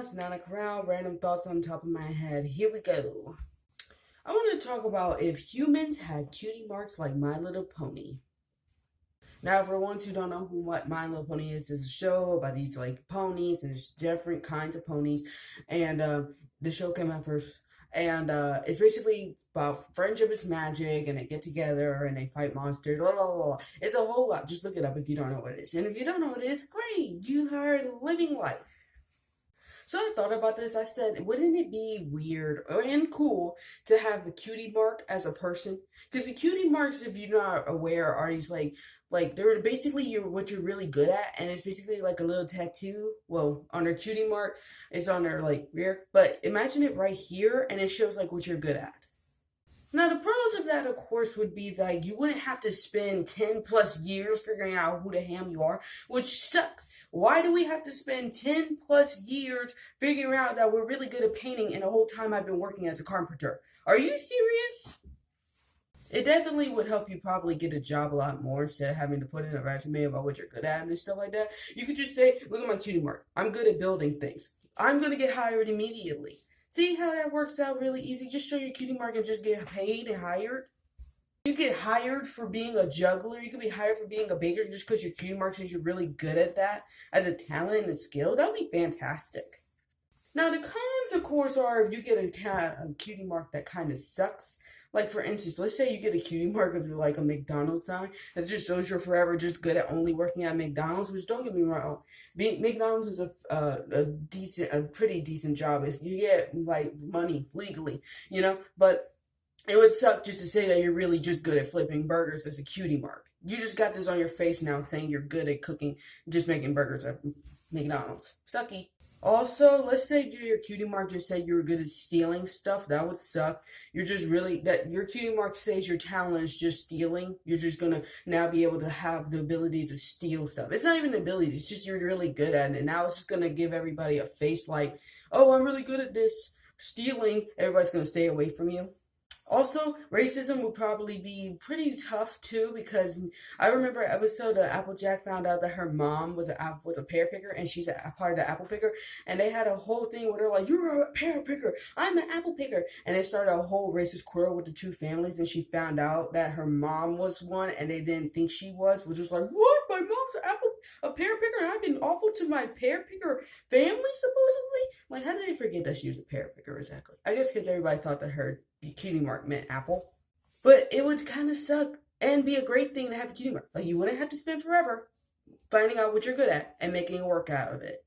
it's Nana Corral, random thoughts on top of my head. Here we go. I want to talk about if humans had cutie marks like My Little Pony. Now, for the ones who don't know what My Little Pony is, it's a show about these like ponies and there's different kinds of ponies. And the show came out first. And it's basically about friendship is magic and they get together and they fight monsters. Blah, blah, blah. It's a whole lot. Just look it up if you don't know what it is. And if you don't know what it is, great. You are living life. So I thought about this. I said, wouldn't it be weird and cool to have the cutie mark as a person? Because the cutie marks, if you're not aware, are these like they're basically what you're really good at, and it's basically like a little tattoo. Well, on their cutie mark, it's on their like rear. But imagine it right here, and it shows like what you're good at. Now, the pros of that, of course, would be that you wouldn't have to spend 10 plus years figuring out who the ham you are, which sucks. Why do we have to spend 10 plus years figuring out that we're really good at painting and the whole time I've been working as a carpenter? Are you serious? It definitely would help you probably get a job a lot more instead of having to put in a resume about what you're good at and stuff like that. You could just say, look at my cutie mark. I'm good at building things. I'm going to get hired immediately. See how that works out really easy? Just show your cutie mark and just get paid and hired. You get hired for being a juggler. You could be hired for being a baker just because your cutie mark says you're really good at that as a talent and a skill. That would be fantastic. Now, the cons, of course, are if you get a cutie mark that kind of sucks. Like, for instance, let's say you get a cutie mark of like a McDonald's sign that just shows you're forever just good at only working at McDonald's, which don't get me wrong. McDonald's is a pretty decent job. You get like money legally, but it would suck just to say that you're really just good at flipping burgers as a cutie mark. You just got this on your face now saying you're good at cooking, just making burgers at McDonald's. Sucky. Also, let's say your cutie mark just said you were good at stealing stuff. That would suck. You're just really, that your cutie mark says your talent is just stealing. You're just going to now be able to have the ability to steal stuff. It's not even an ability. It's just you're really good at it. And now it's just going to give everybody a face like, oh, I'm really good at this stealing. Everybody's going to stay away from you. Also, racism would probably be pretty tough too, because I remember an episode of Applejack found out that her mom was a pear picker and she's a part of the apple picker, and they had a whole thing where they're like, "You're a pear picker, I'm an apple picker," and they started a whole racist quarrel with the two families, and she found out that her mom was one and they didn't think she was, which was like, "What? My mom's a pear picker, and I've been awful to my pear picker family supposedly." Like, how did they forget that she was a pear picker exactly? I guess because everybody thought that her cutie mark meant apple. But it would kind of suck and be a great thing to have a cutie mark. Like, you wouldn't have to spend forever finding out what you're good at and making a work out of it.